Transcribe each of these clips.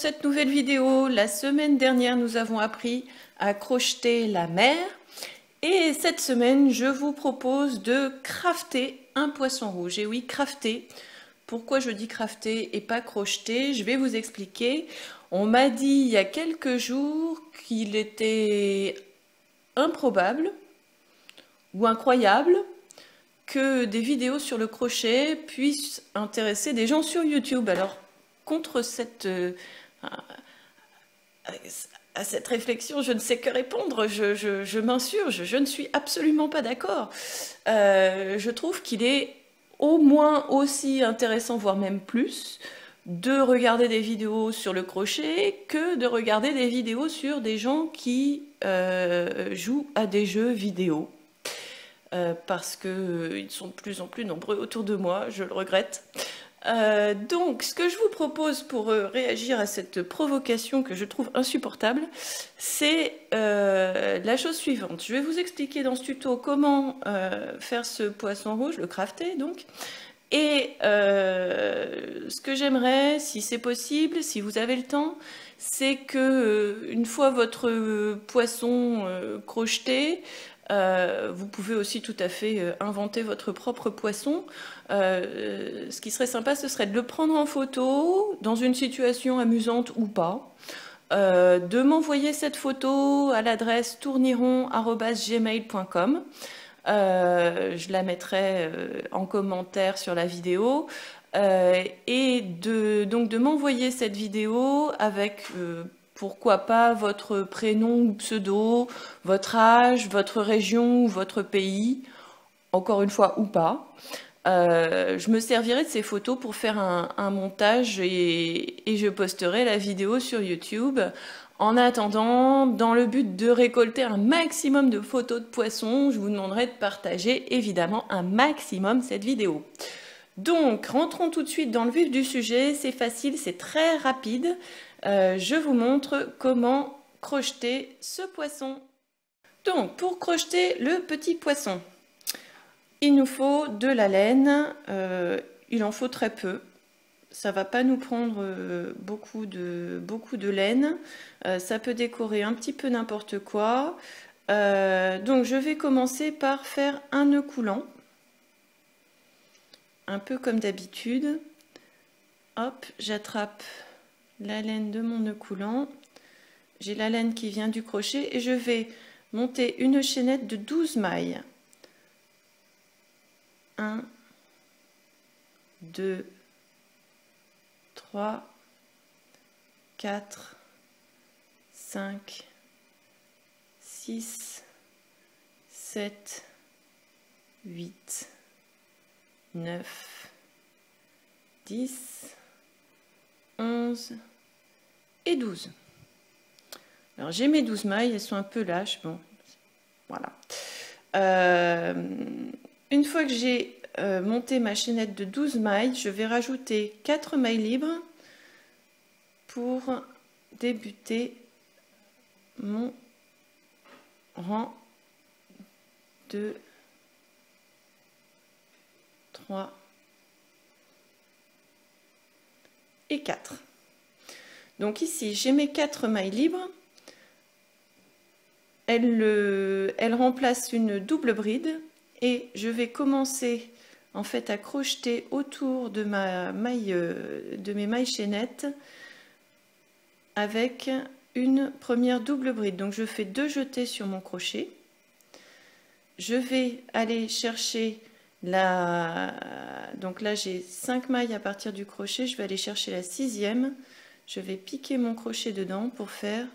cette nouvelle vidéo. La semaine dernière, nous avons appris à crocheter la mer. Et cette semaine, je vous propose de crafter un poisson rouge. Et oui, crafter. Pourquoi je dis crafter et pas crocheter? Je vais vous expliquer. On m'a dit il y a quelques jours qu'il était improbable ou incroyable que des vidéos sur le crochet puissent intéresser des gens sur YouTube. Alors, contre à cette réflexion, je ne sais que répondre, je m'insurge, je ne suis absolument pas d'accord. Je trouve qu'il est au moins aussi intéressant, voire même plus, de regarder des vidéos sur le crochet que de regarder des vidéos sur des gens qui jouent à des jeux vidéo. Parce qu'ils sont de plus en plus nombreux autour de moi, je le regrette. Donc, ce que je vous propose pour réagir à cette provocation que je trouve insupportable, c'est la chose suivante. Je vais vous expliquer dans ce tuto comment faire ce poisson rouge, le crafter donc. Et ce que j'aimerais, si c'est possible, si vous avez le temps, c'est que une fois votre poisson crocheté, vous pouvez aussi tout à fait inventer votre propre poisson. Ce qui serait sympa, ce serait de le prendre en photo, dans une situation amusante ou pas, de m'envoyer cette photo à l'adresse tourniron@gmail.com. Je la mettrai en commentaire sur la vidéo. Et donc de m'envoyer cette vidéo avec... pourquoi pas votre prénom ou pseudo, votre âge, votre région ou votre pays, encore une fois ou pas. Je me servirai de ces photos pour faire un montage et je posterai la vidéo sur YouTube. En attendant, dans le but de récolter un maximum de photos de poissons, je vous demanderai de partager évidemment un maximum cette vidéo. Donc, rentrons tout de suite dans le vif du sujet, c'est facile, c'est très rapide. Je vous montre comment crocheter ce poisson. Donc, pour crocheter le petit poisson, il nous faut de la laine, il en faut très peu. Ça va pas nous prendre beaucoup de laine, ça peut décorer un petit peu n'importe quoi. Donc, je vais commencer par faire un nœud coulant. Un peu comme d'habitude. Hop, j'attrape la laine de mon nœud coulant. J'ai la laine qui vient du crochet et je vais monter une chaînette de 12 mailles. 1, 2, 3, 4, 5, 6, 7, 8, 9, 10, 11 et 12. Alors j'ai mes 12 mailles, elles sont un peu lâches, bon, voilà. Une fois que j'ai monté ma chaînette de 12 mailles, je vais rajouter 4 mailles libres pour débuter mon rang de 3 et 4. Donc ici, j'ai mes 4 mailles libres. Elles remplacent une double bride et je vais commencer en fait à crocheter autour de mes mailles chaînettes avec une première double bride. Donc je fais 2 jetés sur mon crochet. Je vais aller chercher donc là j'ai 5 mailles à partir du crochet, je vais aller chercher la 6e, je vais piquer mon crochet dedans pour faire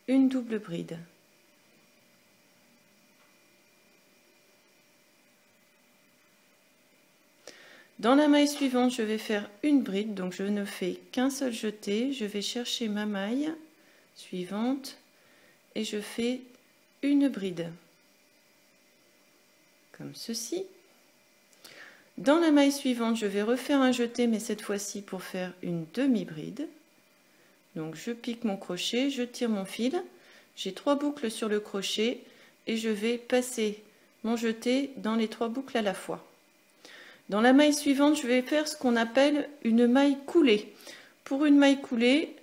une double bride. Dans la maille suivante, je vais faire une bride, donc je ne fais qu'un seul jeté, je vais chercher ma maille suivante et je fais une bride, comme ceci. Dans la maille suivante, je vais refaire un jeté, mais cette fois-ci pour faire une demi-bride. Donc je pique mon crochet, je tire mon fil, j'ai 3 boucles sur le crochet et je vais passer mon jeté dans les 3 boucles à la fois. Dans la maille suivante, je vais faire ce qu'on appelle une maille coulée. Pour une maille coulée,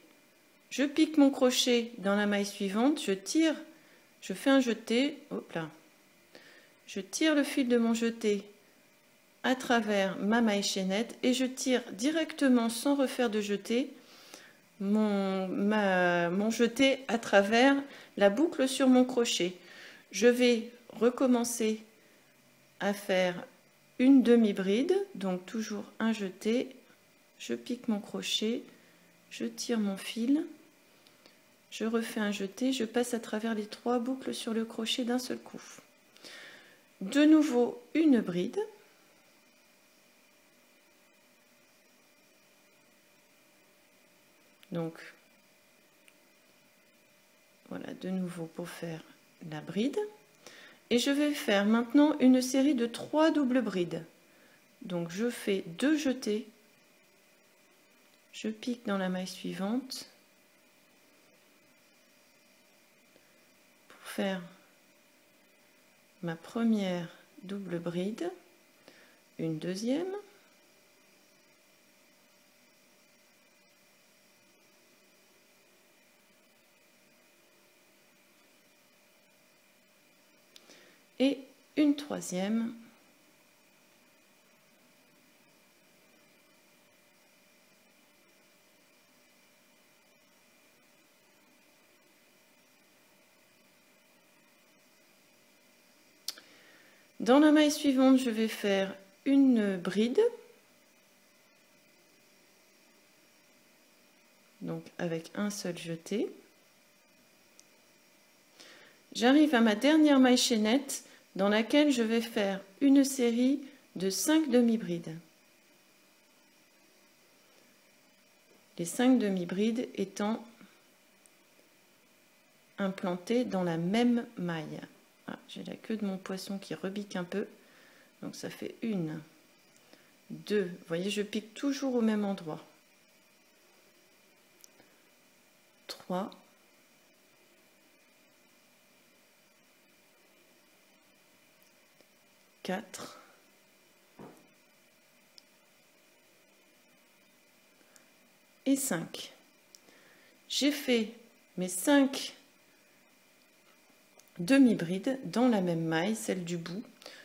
je pique mon crochet dans la maille suivante, je tire, je fais un jeté, hop là, je tire le fil de mon jeté à travers ma maille chaînette et je tire directement sans refaire de jeté mon jeté à travers la boucle sur mon crochet. Je vais recommencer à faire une demi-bride, donc toujours un jeté, je pique mon crochet, je tire mon fil, je refais un jeté, je passe à travers les 3 boucles sur le crochet d'un seul coup. De nouveau une bride. Donc voilà, de nouveau pour faire la bride. Et je vais faire maintenant une série de 3 doubles brides. Donc je fais 2 jetés, je pique dans la maille suivante pour faire ma première double bride, une deuxième, et une troisième, dans la maille suivante je vais faire une bride, donc avec un seul jeté. J'arrive à ma dernière maille chaînette dans laquelle je vais faire une série de 5 demi-brides. Les 5 demi-brides étant implantées dans la même maille. Ah, j'ai la queue de mon poisson qui rebique un peu. Donc ça fait 1, 2. Vous voyez, je pique toujours au même endroit. 3. 4. Et 5. J'ai fait mes 5 demi-brides dans la même maille, celle du bout.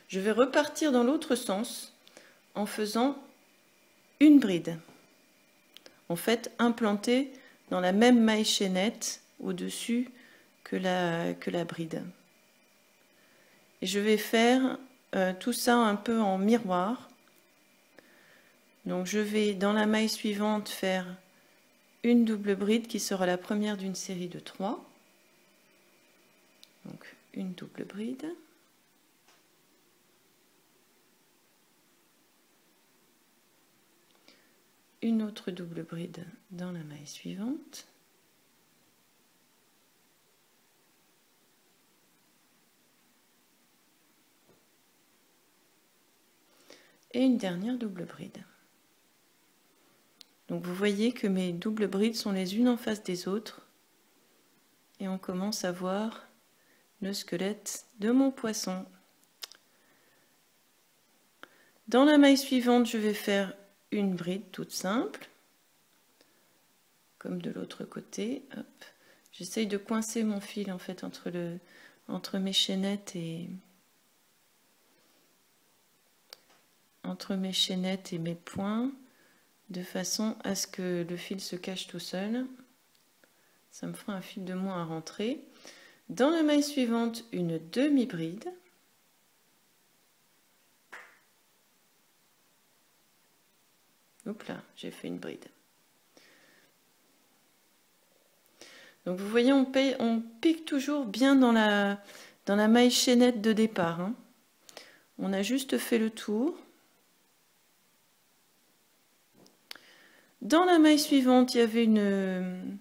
Je vais repartir dans l'autre sens en faisant une bride. En fait, implantée dans la même maille chaînette au-dessus que la bride. Et je vais faire tout ça un peu en miroir. Donc je vais dans la maille suivante faire une double bride qui sera la première d'une série de 3. Donc une double bride. Une autre double bride dans la maille suivante. Et une dernière double bride. Donc vous voyez que mes doubles brides sont les unes en face des autres. Et on commence à voir le squelette de mon poisson. Dans la maille suivante, je vais faire une bride toute simple, comme de l'autre côté. J'essaye de coincer mon fil en fait entre mes chaînettes et mes points, de façon à ce que le fil se cache tout seul. Ça me fera un fil de moins à rentrer. Dans la maille suivante, une demi-bride. Hop là, j'ai fait une bride. Donc vous voyez, on pique toujours bien dans la maille chaînette de départ. Hein. On a juste fait le tour. Dans la maille suivante, il y avait une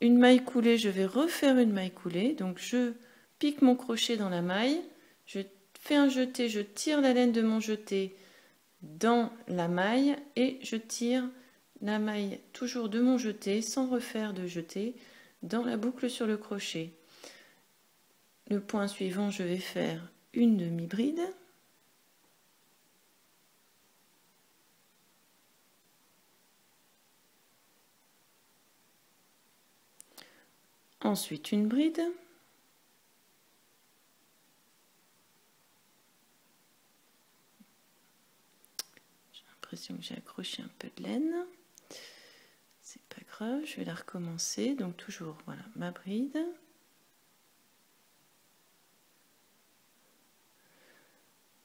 maille coulée. Je vais refaire une maille coulée. Donc je pique mon crochet dans la maille. Je fais un jeté, je tire la laine de mon jeté dans la maille et je tire la maille toujours de mon jeté sans refaire de jeté dans la boucle sur le crochet. Le point suivant, je vais faire une demi-bride. ensuite une bride. J'ai l'impression que j'ai accroché un peu de laine. C'est pas grave, je vais la recommencer. Donc toujours, voilà, ma bride.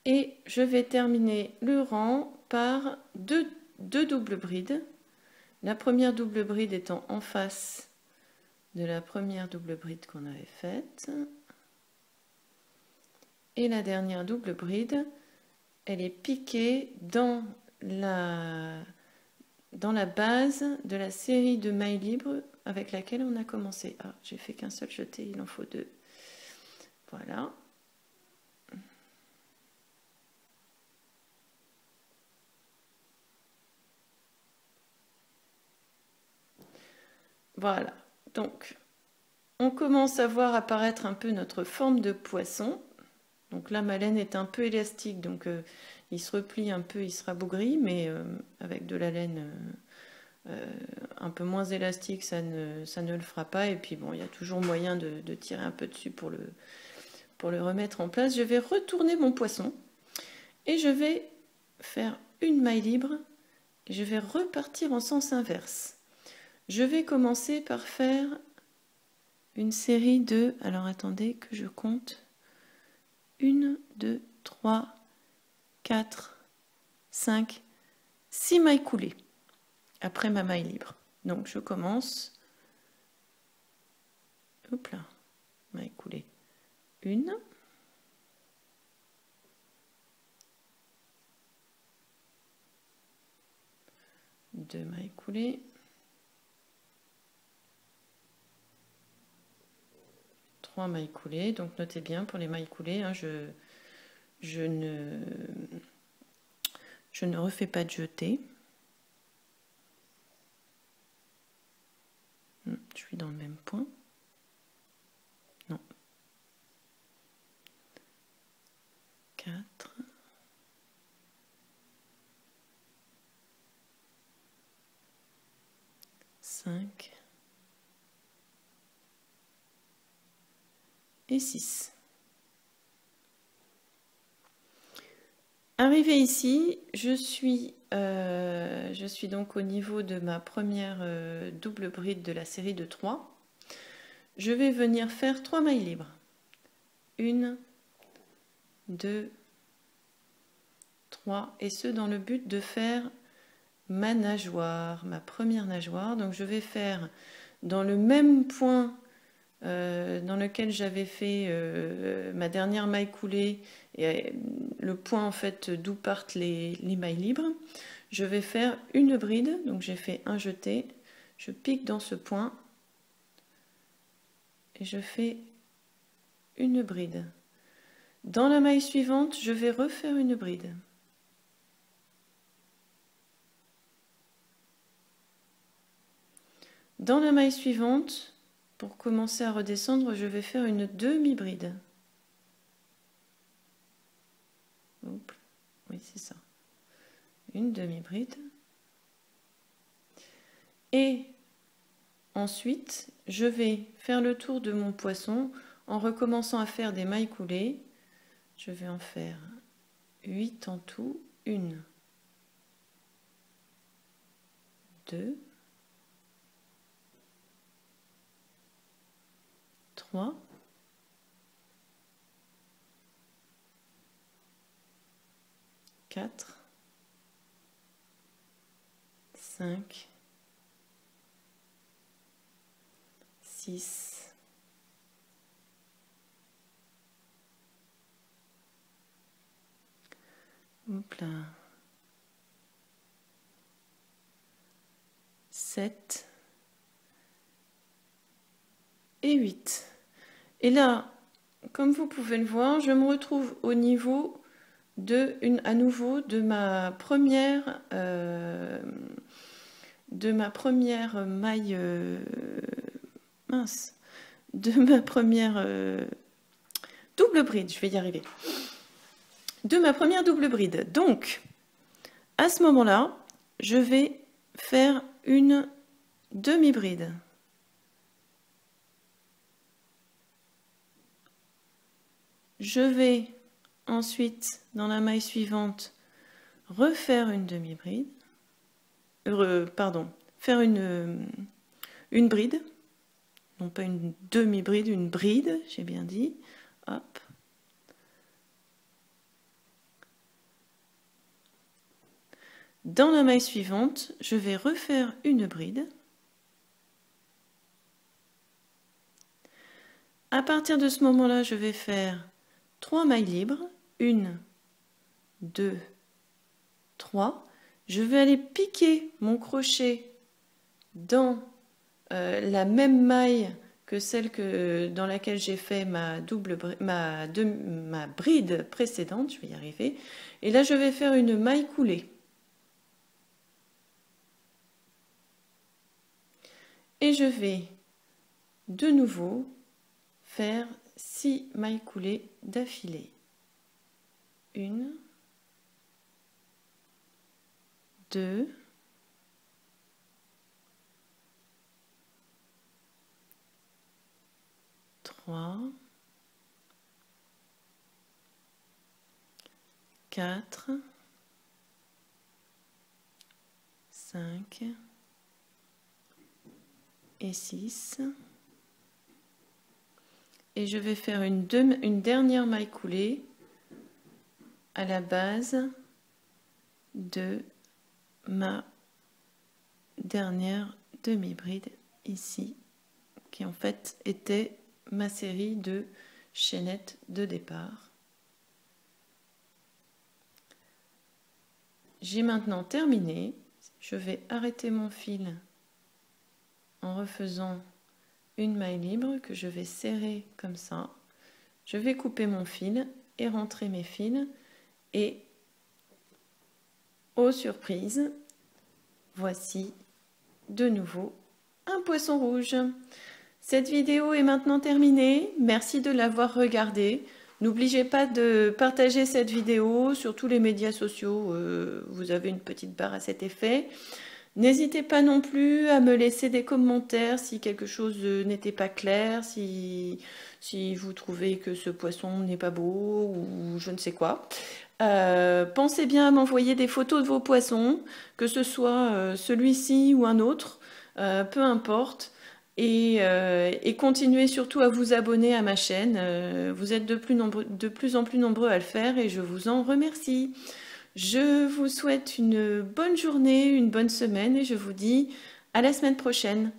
Et je vais terminer le rang par deux doubles brides. La première double bride étant en face de la première double bride qu'on avait faite. Et la dernière double bride, elle est piquée dans la base de la série de mailles libres avec laquelle on a commencé. Ah, j'ai fait qu'un seul jeté, il en faut deux. Voilà. Voilà, donc on commence à voir apparaître un peu notre forme de poisson. Donc là, ma laine est un peu élastique, donc il se replie un peu, il sera rabougrit, mais avec de la laine un peu moins élastique, ça ne le fera pas. Et puis bon, il y a toujours moyen de tirer un peu dessus pour le remettre en place. Je vais retourner mon poisson et je vais faire une maille libre et je vais repartir en sens inverse. Je vais commencer par faire une série de... Alors attendez que je compte. 1, 2, 3, 4, 5, 6 mailles coulées après ma maille libre. Donc je commence. Hop là, maille coulée. 1. 2 mailles coulées. 3 mailles coulées. Donc notez bien pour les mailles coulées, hein, je ne refais pas de jeté. Je suis dans le même point. Non. 4. 5. Et 6. Arrivé ici, je suis donc au niveau de ma première double bride de la série de 3. Je vais venir faire 3 mailles libres. 1, 2, 3, et ce dans le but de faire ma nageoire, ma première nageoire. Donc je vais faire dans le même point dans lequel j'avais fait ma dernière maille coulée et le point en fait d'où partent les mailles libres, je vais faire une bride. Donc j'ai fait un jeté, je pique dans ce point et je fais une bride. Dans la maille suivante, je vais refaire une bride. Dans la maille suivante, pour commencer à redescendre, je vais faire une demi-bride. Oui, c'est ça. Une demi-bride. Et ensuite, je vais faire le tour de mon poisson en recommençant à faire des mailles coulées. Je vais en faire 8 en tout. 1, 2, 3, 4, 5, 6, 7 et 8. Et là, comme vous pouvez le voir, je me retrouve au niveau à nouveau de ma première maille mince, de ma première double bride, je vais y arriver, de ma première double bride. Donc à ce moment-là, je vais faire une demi-bride. Je vais ensuite, dans la maille suivante, refaire une demi-bride. Pardon, faire une bride. Non pas une demi-bride, une bride, j'ai bien dit. Hop. Dans la maille suivante, je vais refaire une bride. À partir de ce moment-là, je vais faire 3 mailles libres. 1, 2, 3. Je vais aller piquer mon crochet dans la même maille que celle dans laquelle j'ai fait ma bride précédente. Je vais y arriver. Et là, je vais faire une maille coulée. Et je vais de nouveau faire 6 mailles coulées d'affilée. 1, 2, 3, 4, 5 et 6. Et je vais faire une dernière maille coulée à la base de ma dernière demi-bride ici, qui en fait était ma série de chaînettes de départ. J'ai maintenant terminé. Je vais arrêter mon fil en refaisant une maille libre que je vais serrer comme ça. Je vais couper mon fil et rentrer mes fils. Et aux surprises, voici de nouveau un poisson rouge. Cette vidéo est maintenant terminée. Merci de l'avoir regardée. N'oubliez pas de partager cette vidéo sur tous les médias sociaux. Vous avez une petite barre à cet effet. N'hésitez pas non plus à me laisser des commentaires si quelque chose n'était pas clair, si vous trouvez que ce poisson n'est pas beau ou je ne sais quoi. Pensez bien à m'envoyer des photos de vos poissons, que ce soit celui-ci ou un autre, peu importe. Et continuez surtout à vous abonner à ma chaîne. Vous êtes de plus en plus nombreux à le faire et je vous en remercie. Je vous souhaite une bonne journée, une bonne semaine et je vous dis à la semaine prochaine.